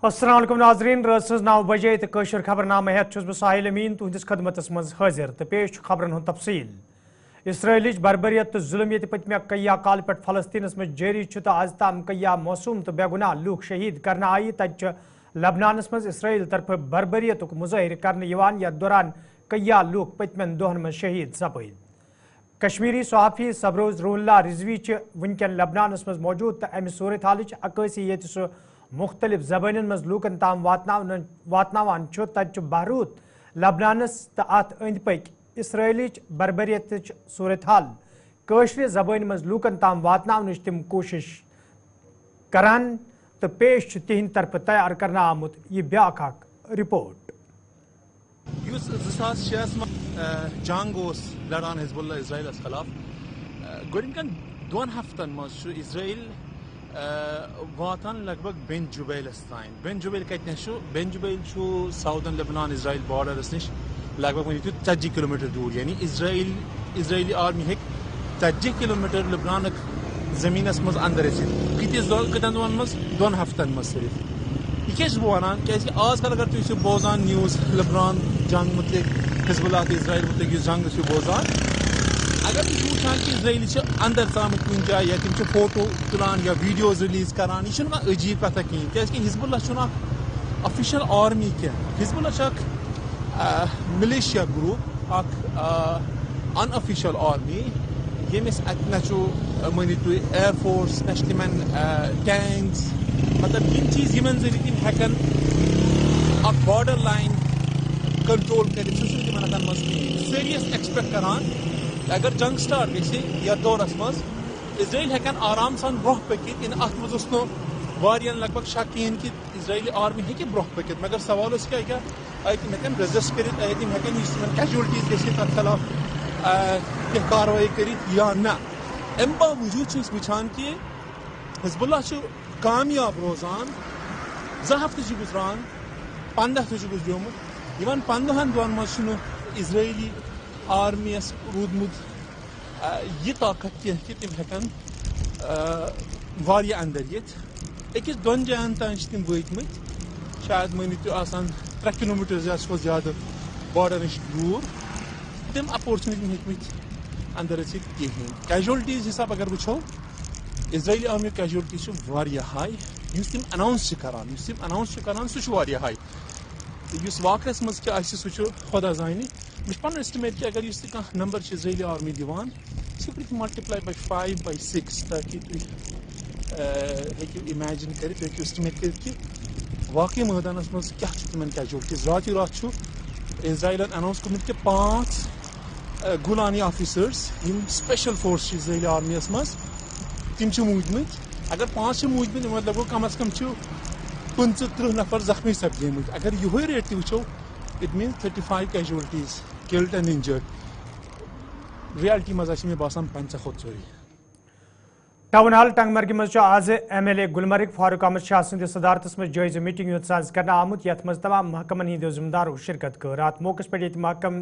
अस्सलाम वालेकुम नाजरीन रस 9 बजे तो कशर खबरनामा हेत बह साहिल अमीन तुहदिस खदमतस मज हाजिर तो पेश खबरन हुंद तफसील इसराइलिच बर्बरियत तो जुल्म ये पतमे कय्या काल पे फलस्तीनस मज जारी तो आज ताम कय्या मौसूम तो बेगुनाह लूख शहीद करना आई तच लबनानस मज इसराइल तरफ बर्बरियत मुजाहिर करने यथ दौरान कय्या लूख पतमें दोहन मज शहीद सपद कश्मीरी सहाफ़ी सबरोज रूहुल्लाह रिजवी वनकन लबनानस मज मौजूद तो अमि सूरत हालच अक्सी ये सह मुख्तलिफ ज़बान मज लूकन ताम वातनावान तत बहरूत लबनानस तो अत अंद पक इसराइलिच बर्बरियत सूरत हाल कशर ज़बान मज लूकन ताम वातनावनच तिम कोशिश करान तो पेश तिहंद तरफ तैयार करना आमुत यह ब्याख रिपोर्ट जंग लड़ान हिजबुल्लाह इजराइल खिलाफ गोडन 2 हफ्तन मज इजराइल वातान लगभग बेन जुबैलस तान बेन जुबैल कतन Bint Jbeil southern Lebanon Israel बॉर्डरस नश लगभग वन 40 किलोमीटर दूर यानी इजराइली आर्मी हेक 40 किलोमीटर लेबनान जमीनस मज अंदर कतन दोन मज 2 हफ्तन मज सिर्फ यह वन क्या आजकल अगर तुम बोजान न्यूज़ लेबनान जंग मुतलिक हिजबुल्लाह तो इजराइल मुतलिक जंग बोजान अगर तुम वुचान कि इजराइल अंदर ज़ामत कुछ जाए या तुम फोटो तुलान या वीडियोज रिलीज करान यह अजीब कथा कहें क्या हिजबुल्लाह ऑफिशियल आर्मी क्या Hezbollah militia group unofficial army यमिस मानी तु एयर फोर्स नमन टैंक्स मतलब यम चीज यमन जरिए तम हेकन बॉर्डर लाइन कंट्रोल कर सारी एक्सपेक्ट करान अगर जंग स्टार्ट ग या दौरस मज इजराइल हेकन आराम सान ब्रोह पकित इन अत मज वारियन लगभग शक कहें कि इजराइली आर्मी हे ब्रोह पकित मगर सवाल क्या तम हेकन रेजिस्ट कर तम हेकन कैजुअलिटीज गत खिलाफ कार्रवाई कर या ना अम बावजूद वुचान कि हिजबुल्लाह कामयाब रोजान 2 हफ्ते गुजरान 15 गुजरोमुत 15 दोन मज इजराइली आर्मी रूदमुत यह ताकत कि तम हेकन वारिया अंदर अकिस 2 जायन तान तम वतमत शायद मानी तुम 3 किलोमीटर ज्यादा बॉर्डर नश दूर तम अपोर हेकमत अंदर कहें कैजुअलिटीज हिसाब अगर वो इजराइली आर्मी कैजुअलिटीज हाई तम अनाउंस करान सह हाई तो वाकस मज क्या सह खुदा जान मे एस्टिमेट कि अगर कह नंबर इजराइली आर्मी दिवान सह मल्टीप्लाई बाय 5 बाय 6 ताकि तुम इमेजिन कर एस्टिमेट कर वाकई मैदानस मज क्या तम कैजुअलिटीज रात इजराइलन अनाउंस कोर्मुत कि 5 गुलानी officers special force Israeli army मज तम मूदमत अगर 5 मूदमत मतलब कम अज कम 25-30 नफर जख्मी सपदेमुत अगर यह रेट वो it mean 35 casualties killed and injured reality मज मे बासान 50 खोत चोरी टाउन हाल टंगमर्ग मज आज MLA गुलमर्ग फारूक अहमद शाह सद सदारतस मज जायज़ मीटिंग साज कर आमुत यथ मज तमाम महकमन हिंदो जिम्मेदारों शिरकत कर अत मौके पे महकम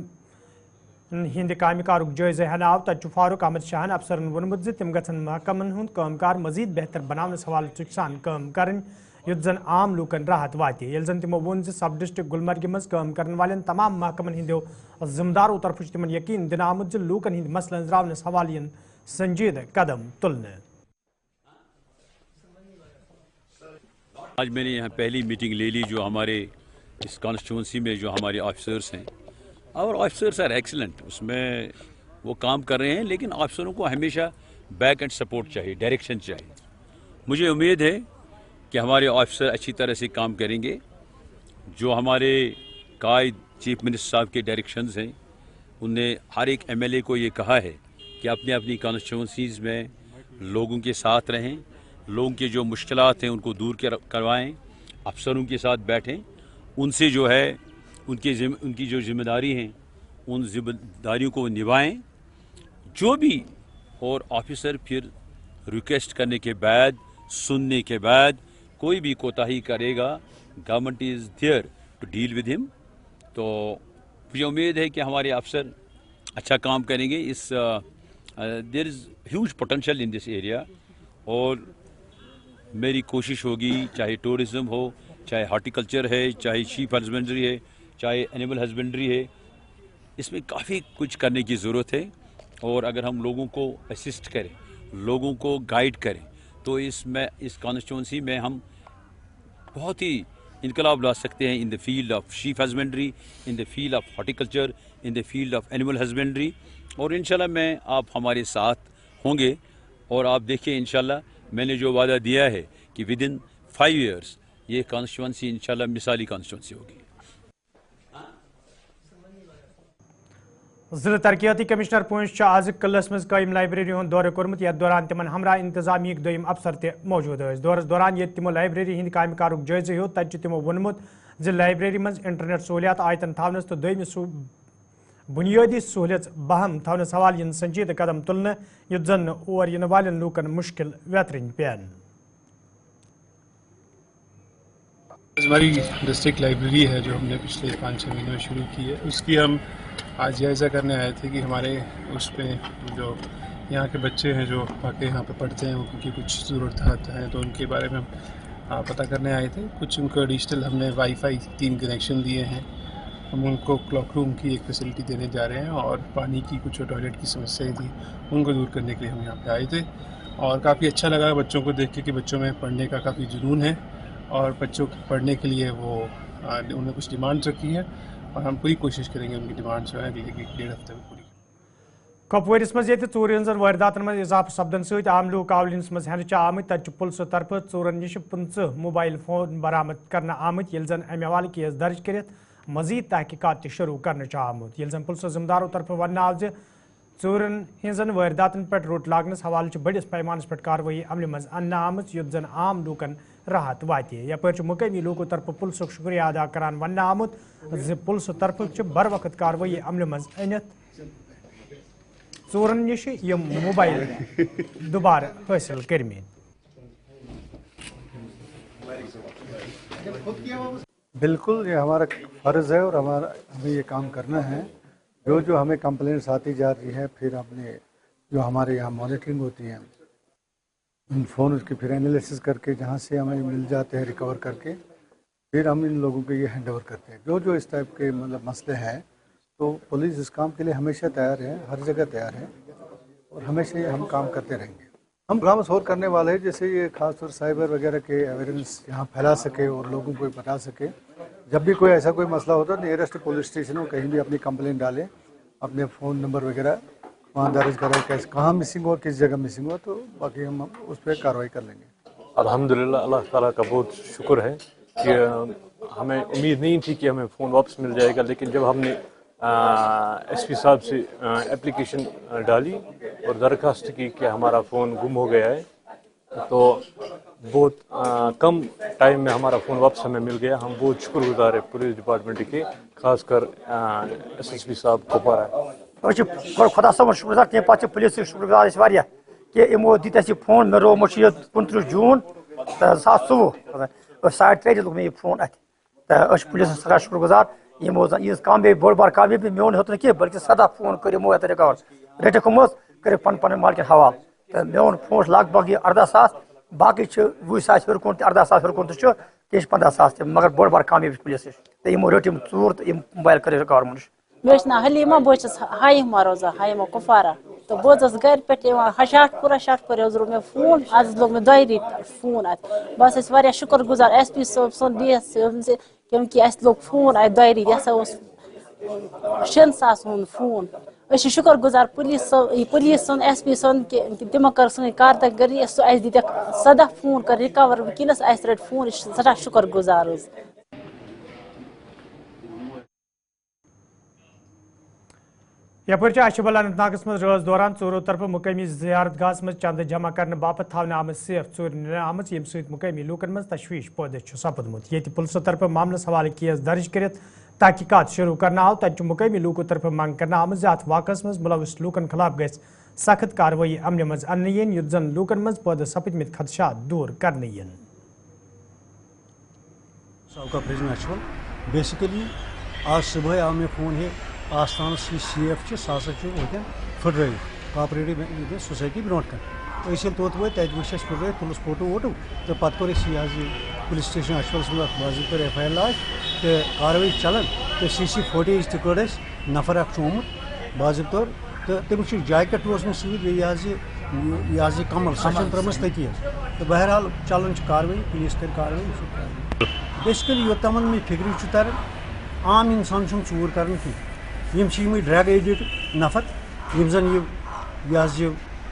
हिंद कामकारुक जायज़ हेन आव तत फारूक अहमद शाहन अफसरन वोनमुत तम गन महकमन हुंद कामकार मजीद बेहतर बनाने हवाले सान काम कर युद्ध जन आम लूकन राहत वात ये जन तमो वोन सब डिस्ट्रिक्ट गुलमर्ग मज काम करने वाले तमाम महकमन हिंदो जिम्मेदारों तरफ तिमन यकीन दिन आमुत लूकन हिंद मसलन रावनस हवाले संजीदा कदम तुलने। आज मैंने यहाँ पहली मीटिंग ले ली जो हमारे इस कॉन्स्टिट्यूंसी में जो हमारे ऑफिसर्स हैं और ऑफिसर्स आर एक्सीलेंट उसमें वो काम कर रहे हैं लेकिन ऑफिसरों को हमेशा बैक एंड सपोर्ट चाहिए डायरेक्शन चाहिए। मुझे उम्मीद है कि हमारे ऑफिसर अच्छी तरह से काम करेंगे। जो हमारे कायद चीफ मिनिस्टर साहब के डायरेक्शंस हैं उनने हर एक MLA को ये कहा है कि अपने अपनी कॉन्स्टिट्यूंसीज़ में लोगों के साथ रहें, लोगों के जो मुश्किलात हैं उनको दूर करवाएं, अफसरों के साथ बैठें, उनसे जो है उनकी जो जिम्मेदारी हैं उन जिम्मेदारियों को निभाएं जो भी। और ऑफिसर फिर रिक्वेस्ट करने के बाद सुनने के बाद कोई भी कोताही करेगा government is there to deal with him. तो मुझे उम्मीद है कि हमारे अफसर अच्छा काम करेंगे। There is huge potential in this area और मेरी कोशिश होगी, चाहे टूरिज़्म हो, चाहे हॉर्टिकल्चर है, चाहे शीप हस्बेंड्री है, चाहे एनिमल हस्बेंड्री है, इसमें काफ़ी कुछ करने की ज़रूरत है। और अगर हम लोगों को असिस्ट करें, लोगों को गाइड करें, तो इस कॉन्स्टिट्यूंसी में हम बहुत ही इनकलाब ला सकते हैं in the field of sheep husbandry, in the field of horticulture, in the field of animal husbandry. और इंशाल्लाह आप हमारे साथ होंगे और आप देखिए इंशाल्लाह मैंने जो वादा दिया है कि विद इन 5 ईयर्स ये कॉन्स्टिट्यूंसी इंशाल्लाह मिसाली कॉन्स्टिट्यूंसी होगी। जिला तरक्याती कमिश्नर पुंछ आज कलस मज कायम लाइब्रेरी हूं दौरे कोर्मुत यथ दौरान तिमन हमरा इंतजामी दोयम अफसर ते मौजूद दौरस दौरान ये तिमो लाइब्रेरी हिंद काम कारुक जायजे हो तत तिमो वोनमुत ज लाइब्रेरी मज इंटरनेट सहूलियत आयतन थावनस तो दोयम बुनियादी सहूलियत बहम थावनस हवाल इन संजीदा कदम तुलने युत जन और इन वालन लूकन मुश्किल वेतरिन पेन। हमारी डिस्ट्रिक्ट लाइब्रेरी है जो हमने पिछले 5-6 महीने में शुरू की है, उसकी हम आज जायज़ा करने आए थे कि हमारे उस पे जो यहाँ के बच्चे हैं जो वाकई यहाँ पे पढ़ते हैं उनकी कुछ ज़रूरत हैं तो उनके बारे में हम पता करने आए थे। कुछ उनको एडिशनल हमने वाईफाई 3 कनेक्शन दिए हैं, हम उनको क्लॉक रूम की एक फैसिलिटी देने जा रहे हैं और पानी की कुछ टॉयलेट की समस्याएं थी उनको दूर करने के लिए हम यहाँ पे आए थे। और काफ़ी अच्छा लगा बच्चों को देख के कि बच्चों में पढ़ने का काफ़ी जुनून है और बच्चों को पढ़ने के लिए वो उन्होंने कुछ डिमांड्स रखी है और हम पूरी कोशिश करेंगे उनकी डिमांड्स जो है अगले 1-1.5 हफ्ते में पूरी। कपवारिस मज चूर हज वारदातन मज इजाफा सपदन सत आम लोग कावलिनस मज हेन आम तत पुलिस तरफ चूरन नश 15 मोबाइल फोन बरामद करना आमत ये जन अमे हवाले केस दर्ज कर मजीद तहकीकात शुरू करने आमुत ये जन पुलिस जिम्मेदारों तरफ वन आव चूरन हजन वारदातन पे रोट लागनस हवाले बड़िस पैमानस पे कार्रवाई अमल मज अन्न आमत युत जन आम लूकन राहत वात यपर मुकामी लोगों तरफ पुलिस शुक्रिया अदा करान वन आमुत पुलिस तरफ बर वक्त कार्रवाई अमल मज अनित चूरन नश मोबाइल दोबारा हासिल करमे। बिल्कुल ये हमारा फ़र्ज़ है और हमें ये काम करना है। जो हमें कंप्लेंट्स आती जा रही है फिर हमने जो हमारे यहाँ मॉनिटरिंग होती है इन फ़ोन उसकी फिर एनालिसिस करके जहाँ से हमें मिल जाते हैं रिकवर करके फिर हम इन लोगों को ये हैंड ओवर करते हैं। जो इस टाइप के मतलब मसले हैं तो पुलिस इस काम के लिए हमेशा तैयार है, हर जगह तैयार है और हमेशा ये हम काम करते रहेंगे। हम प्रोग्राम्स और करने वाले हैं जैसे ये खासतौर साइबर वगैरह के अवेयरनेस यहाँ फैला सके और लोगों को बता सके। जब भी कोई ऐसा कोई मसला होता है नियरेस्ट पुलिस स्टेशन हो कहीं भी अपनी कंप्लेंट डालें, अपने फ़ोन नंबर वगैरह वहाँ दर्ज करें कैसे कहाँ मिसिंग हो किस जगह मिसिंग हो, तो बाकी हम उस पर कार्रवाई कर लेंगे। अल्हम्दुलिल्लाह अल्लाह ताला का बहुत शुक्र है कि हमें उम्मीद नहीं थी कि हमें फ़ोन वापस मिल जाएगा, लेकिन जब हमने एसपी साहब से एप्लीकेशन डाली और दरख्वास्त की कि हमारा फ़ोन गुम हो गया है तो बहुत कम टाइम में हमारा फ़ोन वापस हमें मिल गया। हम बहुत शुक्रगुजार है पुलिस डिपार्टमेंट के, खासकर एसएसपी साहब कुपवारा। खुदा साहब शुक्रगुजार तमें पे पुलिस शुक्रगुजार कि यमो दित फोन मे रोमुत 29 जून 2024 3:30 लोग मे फोन अत पुलिस सदा शुक्रगुजार यमो यह कामयाबी बोड़ बार कामयाबी मोन होत न बल्कि सदा फोन कर यमो रिकवर रटिक कर पन मालिक हवाल तो मोन फोन लग भग 18,000 बाकी 20,000 हर कुन 18,000 हर कुन तो 15,000 मगर बोड़ बार कामयाबी पुलिस तो यमो रटिम चूर तो मोबाइल कर रिकवर मुश। मे ना हलीमा बस हाइमा रोजा हाइमा कुफारा तो बस घर पे शाटपुरा रो मे फोन आज लोग मे 2 रेत फोन अत बस शुक्र गुजार एसपी साहब सुन डीएस से क्योंकि अस लोग फोन आए 2 रेत यह 6,000 फोन शुक्र गुजार पुलिस एसपी सन तमो कर सी कारदगरी सह दी सदा फोन कर रिकवर वनस रट फोन सदा शुक्र गुजार। यपर अशबल अनंतनागस मज रोज दौरान चोरों तरफ मुकामी जियारत गाह मज चंद जमा करने बापत थावन आम सेफ चोर आम यम मुकामी लूकन मज तशवीश पैदा सपदमुत ये पुलिस तरफ मामलस हवाले केस दर्ज कर तहकीकात शुरू करना आव तत मुकामी लूकों तरफ मंग करना आम अत वाकस मज मुलविस लूकन खिलाफ गई सख्त कार्रवाई अमल मज अन्न यन युत जन लूकन मज पैदा सपदमित खदशात दूर करने यन। बेसिकली आज सुबह आव मे फोन है आस्थान सेफ सह फुट कोऑपरेटिव सोसाइटी ब्रोट कन توت وٲتۍ تَتہِ وٕچھ اَسہِ پھٕٹرٲیِتھ تُلُس فوٹو ووٹو تہٕ پَتہٕ کوٚر اَسہِ یہِ حظ یہِ پُلیٖس سٹیشن اَشفالَس منٛز اَکھ باضٲبطہٕ ایف آی آر لاج تہٕ کاروٲیی چَلان تہٕ سی سی فوٹیج تہِ کٔڑ اَسہِ نفر اَکھ چھُ آمُت باضٲبطہٕ طور تہٕ تٔمِس چھُ جاکٮ۪ٹ روزمُت سۭتۍ بیٚیہِ یہِ حظ یہِ کمل سۄ چھَنہٕ ترٛٲمٕژ تٔتی حظ تہٕ بہرحال چلان چھِ کاروٲیی پُلیٖس کَرِ کاروٲیی بیسِکٔلی یوٚتامَن مےٚ فِکرِ چھُ تَران عام اِنسان چھُنہٕ ژوٗر کَران کینٛہہ یِم چھِ یِمٕے ڈرٛگ ایڈِکٹ نفر یِم زَن یہِ حظ یہِ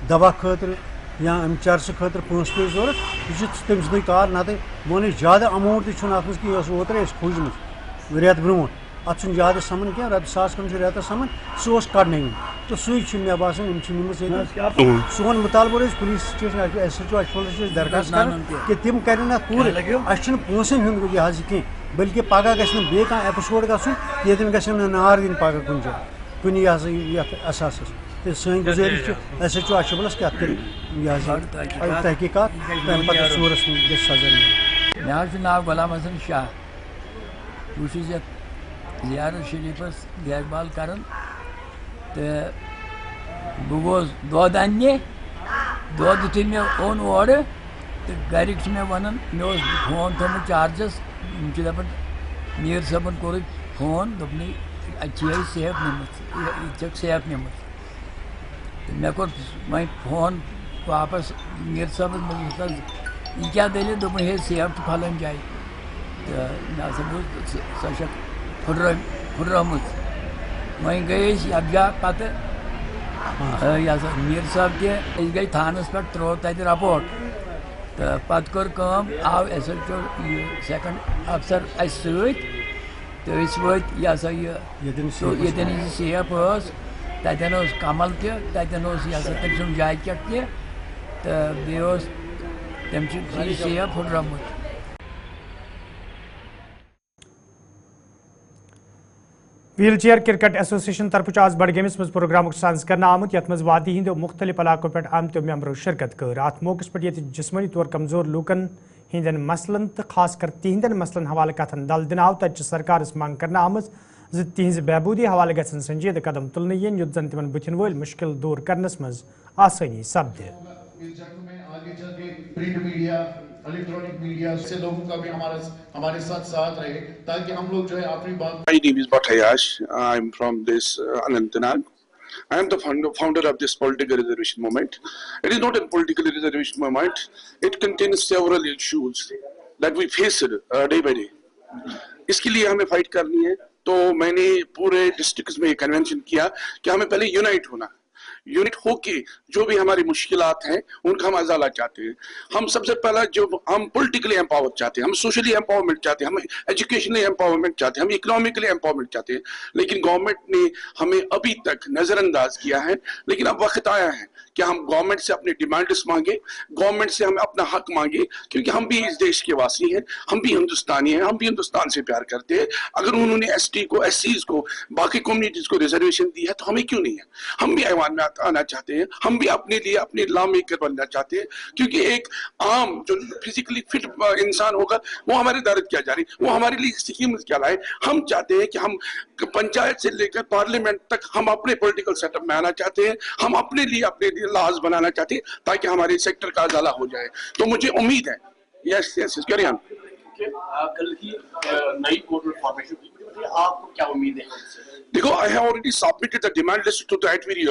دوا خٲطرٕ یا اَمہِ چرسہٕ خٲطرٕ پونٛسہٕ پیٚیہِ ضوٚرَتھ یہِ چھُ تٔمۍ سٕنٛدٕے کار نَتہٕ بہٕ وَنہٕ زیادٕ اَماوُنٛٹ تہِ چھُنہٕ اَتھ منٛز کینٛہہ یۄس اوترَے اَسہِ کھوٗجمٕژ رٮ۪تھ برونٛٹھ اَتھ چھُنہٕ زیادٕ سَمان کینٛہہ رۄپیہِ ساس کھنٛڈ چھُ رٮ۪تَس سَمان سُہ اوس کَڑنٕے تہٕ سُے چھُ مےٚ باسان یِم چھِ نِمٕژ ییٚتہِ سون مُطالبہٕ روزِ police station S H O اَشفالَس چھِ أسۍ درخاست کَران کہِ تِم کَرن اَتھ پوٗرٕ اَسہِ چھُنہٕ پونٛسَن ہُنٛد یہِ حظ یہِ کینٛہہ بٔلکہِ پَگاہ گژھِ نہٕ بیٚیہِ کانٛہہ ایپِسوڈ گژھُن ییٚتٮ۪ن گژھن نہٕ نار دِنۍ پَگاہ کُنہِ جایہِ کُنہِ یہِ ہسا یَتھ احساسَس تہٕ سٲنۍ گُزٲرِش چھِ ایس ایچ او اَشفالَس کہِ اَتھ کٔرِ یہِ حظ یہِ تحقیٖقات تَمہِ پَتہٕ ژوٗرَس منٛز گژھِ سزا مِلُن. مےٚ حظ چھُ ناو غلام حسن شاہ بہٕ چھُس یَتھ زیارت شریٖفَس دیکھ بال کَران تہٕ بہٕ گوس دۄد اَننہِ دۄد یُتھُے مےٚ اوٚن اورٕ تہٕ گَرِکۍ چھِ مےٚ وَنان مےٚ اوس فون تھوٚمُت چارجَس یِم چھِ دَپان میٖر صٲبَن کوٚرُکھ فون دوٚپنٕے اَتہِ چھِ سیف نِمٕژ یہِ چھَکھ سیف نِمٕژ تہٕ مےٚ کوٚر وۄنۍ فون واپَس میٖر صٲبَس مےٚ دوٚپُس حظ یہِ کیٛاہ دٔلیٖل دوٚپُن ہے سیف چھُ فَلٲنۍ جایہِ تہٕ مےٚ ہسا بوٗز سۄ چھَکھ پھٕٹرٲومٕژ وۄنۍ گٔے أسۍ یکجا پَتہٕ یہِ ہسا میٖر صٲب تہِ أسۍ گٔے تھانَس پٮ۪ٹھ ترٛوو تَتہِ رپوٹ تہٕ پَتہٕ کٔر کٲم آو ایس ایچ او یہِ سیکنٛڈ اَفسر اَسہِ سۭتۍ تہٕ أسۍ وٲتۍ یہِ ہسا یہِ ییٚتٮ۪ن یہِ سیف ٲس تَتٮ۪ن اوس کمل تہِ تَتٮ۪ن اوس یہِ ہسا تٔمۍ سُنٛد جاکٮ۪ٹ تہِ تہٕ بیٚیہِ اوس تٔمۍ چھُ یہِ سیف پھٕٹرٲومُت. ویل چیئر کرکٹ ایسوسیشن طرف آز بڈگامس مز پروگرام سانز کرنا آمت یت مز وادی ہند مختلف علاقوں پہ آمتو ممبرو شرکت کر ات موقع پہ یہ جسمانی طور کمزور لوکن ہندین مسلن تو خاص کر تہندین مسلن حوالہ کتن دل دن آو تت سرکارس منگ کرنا آمز تہذ بہبودی حوالہ گھن سنجیدہ قدم تلن ین یت زن تمن بتن ول مشکل دور کرنس مز آسانی سپد. پرنٹ میڈیا الیکٹرانک میڈیا سے لوگوں کا بھی ہمارے ساتھ رہے تاکہ ہم لوگ جو ہے اپنی بات. My name is Bhattayash. I am from this Anantnag. I am the founder of this political reservation movement. It is not a political reservation movement. It contains several issues that we face day by day. इसके लिए हमें fight करनी है तो मैंने पूरे district में convention किया कि हमें पहले यूनाइट होना यूनिट होके जो भी हमारी मुश्किलात हैं उनका हम अजाला चाहते हैं. हम सबसे पहला जो हम पॉलिटिकली एम्पावर चाहते हैं, हम सोशली एम्पावरमेंट चाहते हैं, हम एजुकेशनली एम्पावरमेंट चाहते हैं, हम इकोनॉमिकली एम्पावरमेंट चाहते हैं. लेकिन गवर्नमेंट ने हमें अभी तक नज़रअंदाज किया है. लेकिन अब वक्त आया है कि हम गवर्नमेंट से अपने डिमांड्स मांगे, गवर्नमेंट से हम अपना हक मांगे, क्योंकि हम भी इस देश के वासी हैं, हम भी हिंदुस्तानी हैं, हम भी हिंदुस्तान से प्यार करते हैं. अगर उन्होंने एसटी को, एससीज को, बाकी कम्युनिटीज को रिजर्वेशन दी है तो हमें क्यों नहीं है. हम भी ऐवान में आना चाहते हैं, हम भी अपने लिए अपने लॉ मेकर बनना चाहते हैं, क्योंकि एक आम जो फिजिकली फिट इंसान होगा वो हमारे दर्द क्या जाने, वो हमारे लिए स्कीम क्या लाए. हम चाहते हैं कि हम पंचायत से लेकर पार्लियामेंट तक हम अपने पॉलिटिकल सेटअप में आना चाहते हैं, हम अपने लिए लाज बनाना चाहते हैं ताकि हमारे सेक्टर का अजाला हो जाए. तो मुझे उम्मीद है यस कैरी ऑन. कल की नई वोटर फॉर्मेशन की आपको क्या उम्मीद है? देखो, I have already submitted the demand list to that very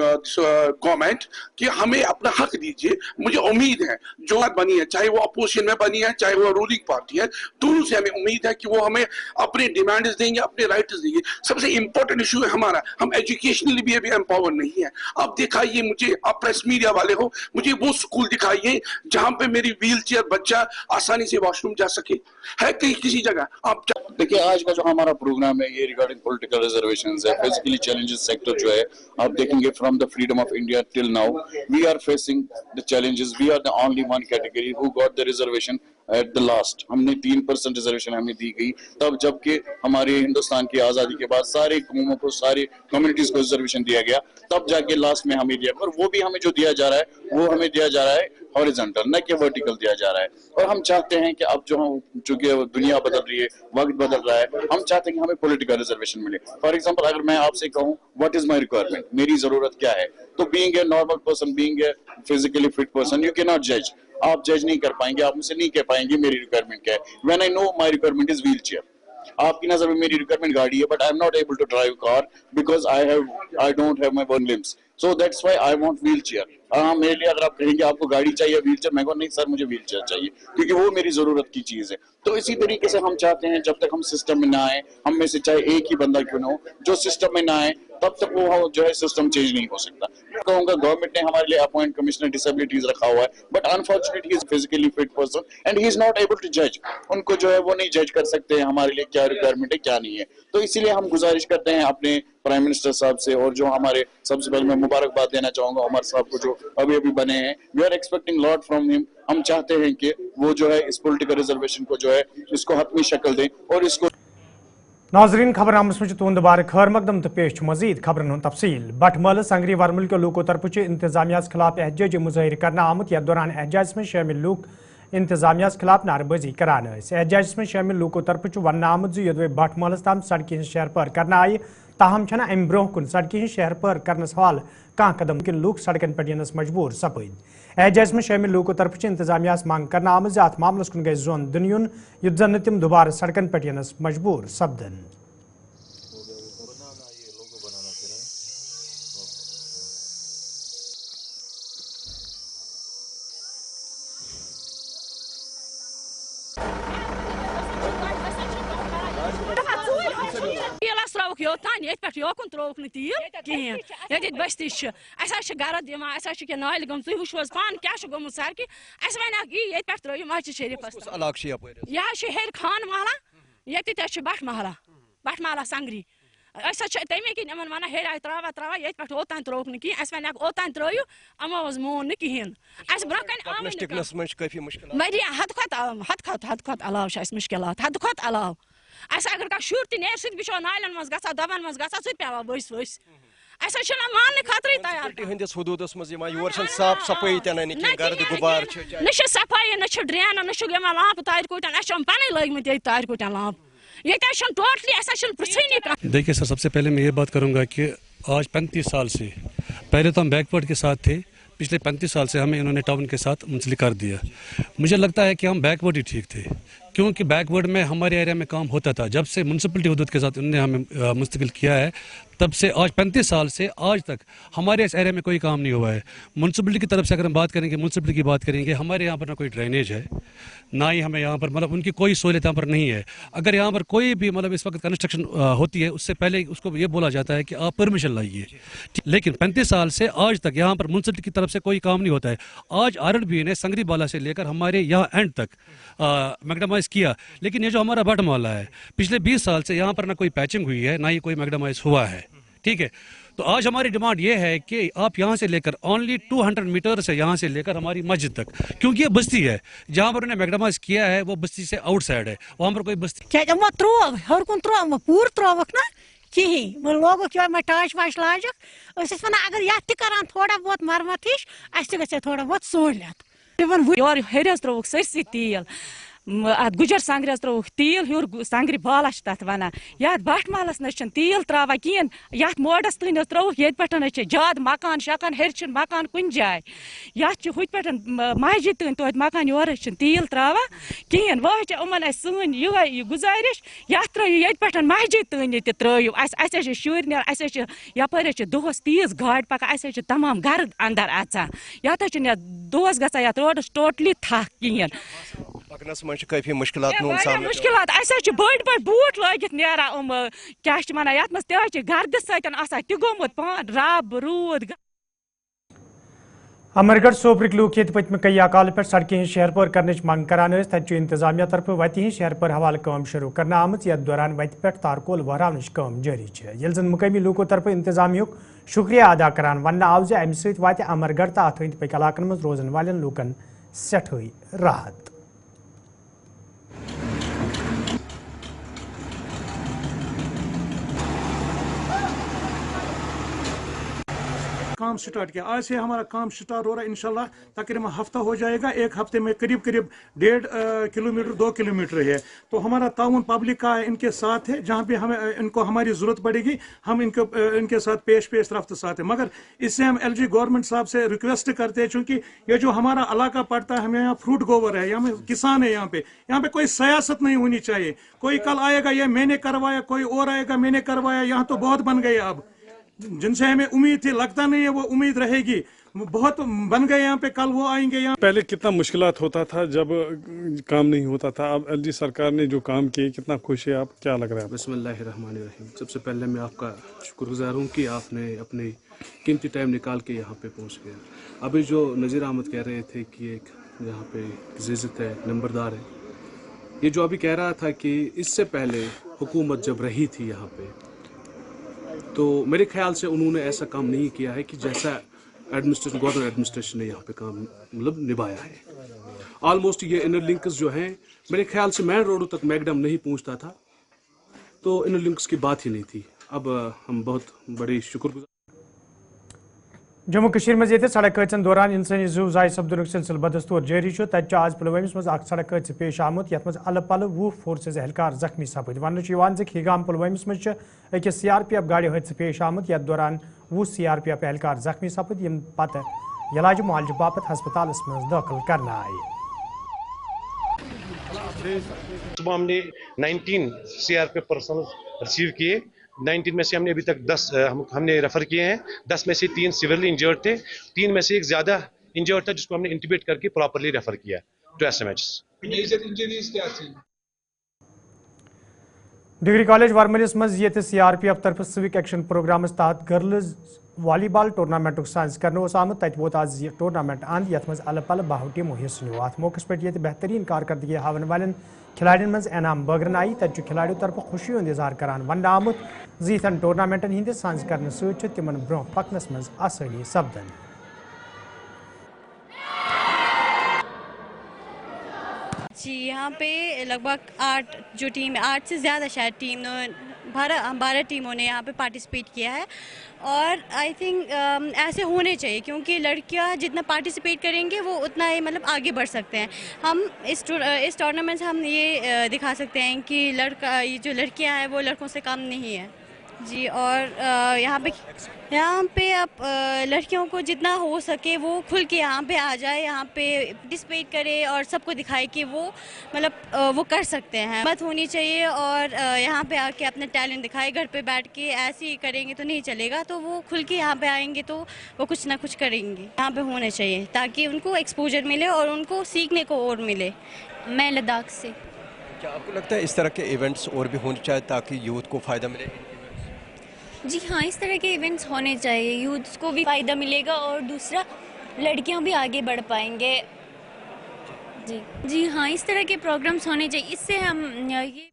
government कि हमें अपना हक दीजिए. मुझे उम्मीद है जो बनी है, चाहे वो अपोजिशन में बनी है, चाहे वो रूलिंग पार्टी है, दोनों से हमें उम्मीद है कि वो हमें अपने डिमांड्स देंगे, अपने राइट्स देंगे. सबसे इम्पोर्टेंट इशू है हमारा, हम एजुकेशनली भी अभी एम्पावर नहीं है. आप दिखाइए मुझे, आप प्रेस मीडिया वाले हो, मुझे वो स्कूल दिखाइए जहाँ पे मेरी व्हील चेयर बच्चा आसानी से वॉशरूम जा सके. है कहीं किसी जगह आप देखिए, आज का जो हमारा प्रोग्राम है ये रिगार्डिंग पॉलिटिकल रिजर्वेशंस है. फिजिकली चैलेंजेस सेक्टर जो है आप देखेंगे from the freedom of India till now we are facing the challenges. We are the only one category who got the reservation at the last हमने 3% reservation हमें दी गई, तब जबकि हमारे हिंदुस्तान की आज़ादी के बाद सारे कौमों को, सारे कम्युनिटीज़ को रिजर्वेशन दिया गया, तब जाके लास्ट में हमें दिया। और वो भी हमें जो दिया जा रहा है वो हमें दिया जा रहा है हॉरिजॉन्टल, न कि वर्टिकल दिया जा रहा है। और हम चाहते हैं कि अब जो हम, चूंकि दुनिया बदल रही है, वक्त बदल रहा है, हम चाहते हैं कि हमें पॉलिटिकल रिजर्वेशन मिले। फॉर एग्जांपल, अगर मैं आपसे कहूँ व्हाट इज माय रिक्वायरमेंट, मेरी जरूरत क्या है, तो being a normal person, being a physically fit person, you can not जज, आप जज नहीं कर पाएंगे, आप मुझसे नहीं कह पाएंगे मेरी रिक्वायरमेंट क्या है। When I know my requirement is wheel chair, आपकी नजर में मेरी रिक्वायरमेंट गाड़ी है, but I am not able to drive car because I don't have my one limbs, so that's why I want wheel chair. मेरे लिए अगर आप कहेंगे आपको गाड़ी चाहिए, व्हील चेयर, मैं कहूँ नहीं सर मुझे व्हील चेयर चाहिए, क्योंकि वो मेरी जरूरत की चीज है। तो इसी तरीके से हम चाहते हैं जब तक हम सिस्टम में ना आए, हम में से चाहे एक ही बंदा क्यों ना हो, जो सिस्टम में ना आए तब तक वो जो है सिस्टम चेंज नहीं हो सकता। मैं कहूँगा गवर्नमेंट ने हमारे लिए अपॉइंट कमिश्नर डिसेबिलिटीज रखा हुआ है, but unfortunately he is physically fit person and he is not able to जज। उनको जो है वो नहीं जज कर सकते हैं हमारे लिए क्या रिक्वायरमेंट है क्या नहीं है। तो इसीलिए हम गुजारिश करते हैं अपने प्राइम मिनिस्टर साहब से, और जो हमारे, सबसे पहले मैं मुबारकबाद देना चाहूंगा उमर साहब को जो अभी अभी बने हैं, we are expecting lot from him. हम चाहते हैं कि वो जो है इस पॉलिटिकल रिजर्वेशन को जो है इसको हतमी शक्ल दें और इसको। नाजरीन, खबरनामस में तुंद बार खैर मकदम तो पेश मजीद खबरन हूं तफसील। बटमल संगरी वर्मुल के लूकों तरफ इंतजामिया खिलाफ एहतजाज मुजाहिर करना आमुत, यथ दौरान एहतजाज में शामिल लूक इंतजामिया खिलाफ नारेबाजी करान। एहतजाज में शामिल लूकों तरफ वन आमुत योदवे बटमलस तम सड़कें शहर पर करना आय, ताहम छना अम ब्रोह कुन सड़कें शहर पर करनस हवाल कह कदम किन लूक सड़कन पे यनस मजबूर सपद। एहतजाज में शामिल लूकों तरफ इंतजामिया मांग करना आमज अत मामलस कुन गई जोन दुन युद्ध जन तम दोबारा सड़कन पे यनस मजबूर सपदन। योतान ये पे योकुन त्रोक न तीर कहीं ये बस्ती अस गर दिवान अस नाल गम तुम वो पान क्या गोमुत सर कि अस वन ये पे त्रो मस्जिद शरीफ यह हेर खान महला ये बट महला संगरी अस तमे किन इन वन हेर आय त्रा त्रा ये पे ओतान त्रोक न कहीं अस वन ओतान त्रो अमो मोन न कहीं अस ब्रोह वारिया हद खत अलाव मुश्किलात हद खत अलाव अस अगर कह शुर तह नेर सो नालन मज गा दबन मज गा पे वस वस अस मान खतरे तैयार हदूदस मज साफ सफाई गर्द गुबार न सफाई न ड्रेन न लाप तार कोटन अस पन लगित ये तार कोटन लाप ये टोटली अस पृछनी। देखिए सर, सबसे पहले मैं ये बात करूँगा कि आज 35 साल से, पहले तो हम बैकवर्ड के साथ थे, पिछले 35 साल से हमें इन्होंने टाउन के साथ मुंसलिक कर दिया। मुझे लगता है कि हम बैकवर्ड ही ठीक थे, क्योंकि बैकवर्ड में हमारे एरिया में काम होता था। जब से म्यूनसिपलिटी हुदूद के साथ उन्होंने हमें मुस्तकिल किया है, तब से आज 35 साल से आज तक हमारे इस एरिया में कोई काम नहीं हुआ है। म्यूनसिपलिटी की तरफ से अगर हम बात करेंगे, म्यूनसिपलिटी की बात करेंगे, हमारे यहाँ पर ना कोई ड्रेनेज है, ना ही हमें यहाँ पर मतलब उनकी कोई सहूलियत यहाँ पर नहीं है। अगर यहाँ पर कोई भी मतलब इस वक्त कंस्ट्रक्शन होती है, उससे पहले उसको ये बोला जाता है कि आप परमिशन लाइए। लेकिन 35 साल से आज तक यहाँ पर म्यूनसिपलिटी की तरफ से कोई काम नहीं होता है। आज RNB ने संगरी बाला से लेकर हमारे यहाँ एंड तक मैगडामाइज किया, लेकिन ये जो हमारा बटमाला है, पिछले 20 साल से यहाँ पर ना कोई पैचिंग हुई है, ना ही कोई मैगडामाइज हुआ है। ठीक है, तो आज हमारी डिमांड ये है कि आप यहाँ से लेकर ओनली 200 मीटर से यहाँ से लेकर हमारी मस्जिद तक, क्योंकि ये बस्ती है जहाँ पर उन्हें मैगडामाइज किया है, वो बस्ती से आउटसाइड है, वहाँ पर कोई बस्ती हर कुन पूर त्रोवक ना कहीं वो लोगों क्या मैं टाच वाच लाजक वन अगर ये करान थोड़ा बहुत मरमत हिश अस थोड़ा बहुत सहूलियत योर हेरस त्रोवक सरसी तील अत गुजर संग्र त्रोवक तील हूर संग्री बाला तथ वन ये बटमालस न तील त्रावा कहें ये मोडस तन त्रोवक ये पे ज्यादा मकान शकान हेर मकान कुन जाए ये हुत पे मस्जिद तन तो मकान योर तील त्रावा कहें वह यमन सन ये गुजारिश ये त्रो ये पे मस्जिद तन त्रो अस शुर ने यपर दोहस तीज गाड़ पकान अस तमाम गर्द अंदर अचान ये दोहस ग रोडस टोटली थक कहें पकनस मन काफी मुश्किलात मुश्किलात अस बड़ बड़ बूट लगित नेरा क्या वन ये मज गर्द सत गोमुत पान रब रूद। अमरगढ़ सोपरिक लूक ये पत्म कई अकाल पे सड़कें शहर पर करने मांग करान तत इंतजामिया तरफ वत शहर पर हवाल काम शुरू करना आमत, यथ दौरान वत पे तारकोल वहरावन काम जारी है। जन मुकामी लूकों तरफ इंतजामिया शुक्रिया अदा करान वन आव जे अमि सत वात अमरगढ़ तो अत अंद पक इलाकन मज रोजन वाले लूकन सठई राहत। काम स्टार्ट किया, आज से हमारा काम स्टार्ट हो रहा है। इंशाल्लाह तकरीबन हफ्ता हो जाएगा, एक हफ्ते में करीब 1.5 किलोमीटर 2 किलोमीटर है। तो हमारा ताउन पब्लिक का इनके साथ है, जहाँ पे हमें इनको हमारी ज़रूरत पड़ेगी हम इनके साथ पेश रफ्त साथ है। मगर इससे हम LG गवर्नमेंट साहब से रिक्वेस्ट करते हैं, चूँकि ये जो हमारा इलाका पड़ता है, हमें यहाँ फ्रूट गोवर है, यहाँ किसान है, यहाँ पे कोई सियासत नहीं होनी चाहिए। कोई कल आएगा ये मैंने करवाया, कोई और आएगा मैंने करवाया, यहाँ तो बहुत बन गए अब, जिनसे हमें उम्मीद थी लगता नहीं है वो उम्मीद रहेगी, बहुत बन गए यहाँ पे, कल वो आएंगे यहाँ। पहले कितना मुश्किलात होता था जब काम नहीं होता था, अब LG सरकार ने जो काम किए कितना खुश है आप, क्या लग रहा है? बिस्मिल्लाहिर्रहमानिर्रहीम। सबसे पहले मैं आपका शुक्रगुजार हूँ कि आपने अपने कीमती टाइम निकाल के यहाँ पे पहुँच गया। अभी जो नज़ीर अहमद कह रहे थे कि एक यहाँ पे इज़्ज़त है, नंबरदार है, ये जो अभी कह रहा था कि इससे पहले हुकूमत जब रही थी यहाँ पे, तो मेरे ख्याल से उन्होंने ऐसा काम नहीं किया है कि जैसा गवर्नमेंट एडमिनिस्ट्रेशन ने यहाँ पे काम मतलब निभाया है। ऑलमोस्ट ये इनर लिंक्स जो हैं, मेरे ख्याल से मेन रोडों तक मैकडम नहीं पहुँचता था, तो इनर लिंक्स की बात ही नहीं थी। अब हम बहुत बड़े शुक्रगुजार। जम्मू कश्मीर में ये सड़क हादसन दौरान इंसानी जू जाय सपदन सिलसिल बदस्तूर जारी। तत आज पुलवामिस मज सड़क हादस पेश आमुत, यथ मज अल पल 20 फोर्सेज एहलकार जख्मी सपद। वन खीगाम पुलवामिस मज अकिस CRPF गाड़ी हादस पेश आमुत, यथ दौरान 20 CRPF एहलकार जख्मी सपद, यम पत इलाज मुआलज बापत हस्पताल मज दाखिल करना आए। सुबह हमने 19 CRPF पर्सन रिसीव किए, 19 में से हमने अभी तक 10 हमने रेफर किए हैं। 10 में से 3 सिवियरली इंजर्ड थे, 3 में से एक ज्यादा इंजर्ड था जिसको हमने इंटिबेट करके प्रॉपर्ली रेफर किया टू SMH। डिग्री कॉलेज वर्मलिस मज ये CRPF तरफ सिविक एक्शन प्रोग्राम तहत गर्ल्स वॉलीबॉल टूर्नामेंट साइंस करने आमुत। तत वोत आज यह टूर्नामेंट अंद, यथ मज अल पल 12 टीमों हिस्स नो। अत मौके पे ये बेहतरीन कारकर्दगी हावन वाले खिलाड़ियों मज इनाम बगरन आई। तत खिलाड़ियों तरफ खुशी हुंद इजहार करान वन आमुत जीतन टूर्नामेंटन हिंद साइंस करने सत तिमन ब्रोह पकनस मज आसानी सपदन। जी यहाँ पे लगभग 8 से ज़्यादा शायद टीम 12 टीमों ने यहाँ पे पार्टिसिपेट किया है, और आई थिंक ऐसे होने चाहिए, क्योंकि लड़कियाँ जितना पार्टिसिपेट करेंगे वो उतना ही मतलब आगे बढ़ सकते हैं। हम इस टूर्नामेंट से हम ये दिखा सकते हैं कि ये जो लड़कियाँ हैं वो लड़कों से कम नहीं है जी। और यहाँ पे आप लड़कियों को जितना हो सके वो खुल के यहाँ पे आ जाए, यहाँ पे पार्टिसिपेट करे और सबको दिखाए कि वो मतलब वो कर सकते हैं। मत होनी चाहिए और यहाँ पे आके अपना टैलेंट दिखाए। घर पे बैठ के ऐसे ही करेंगे तो नहीं चलेगा, तो वो खुल के यहाँ पे आएंगे तो वो कुछ ना कुछ करेंगे। यहाँ पे होने चाहिए ताकि उनको एक्सपोजर मिले और उनको सीखने को और मिले। मैं लद्दाख से। क्या आपको लगता है इस तरह के इवेंट्स और भी होने चाहिए ताकि यूथ को फ़ायदा मिले? जी हाँ, इस तरह के इवेंट्स होने चाहिए, यूथ को भी फ़ायदा मिलेगा और दूसरा लड़कियां भी आगे बढ़ पाएंगे। जी हाँ, इस तरह के प्रोग्राम्स होने चाहिए, इससे हम ये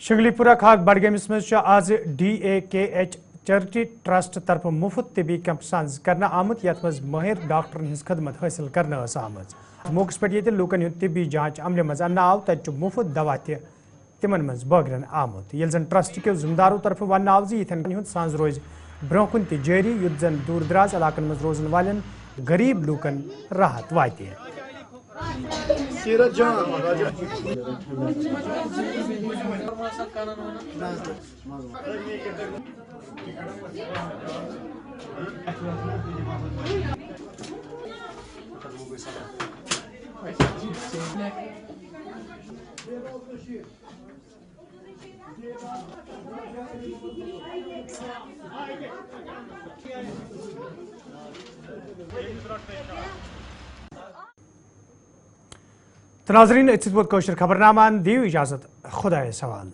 शिगलीपुरा खाक बडगमिस मज आज DAKH चैरिटी ट्रस्ट तरफ मुफ्त तिबी कैंप साइंस करना आमुत, यथ मज माहिर डॉक्टरन हिंस खदमत हासिल करना आमज। मौके पे ये लूकन हुंद तिबी जांच अमल मज अन्न आव, तत मुफ्त दवा तिमन मज बगरन आमुत। ये जन ट्रस्ट के जिम्मेदारों तरफ वन आव यथन सांझ रोज ब्रोह कुन जारी, युद्ध जन दूर दराज इलाकन मज रोजन वालन गरीब लूकन राहत वाते। तो नाज़रीन, खबरनामा दियो इजाज़त, खुदा सवाल।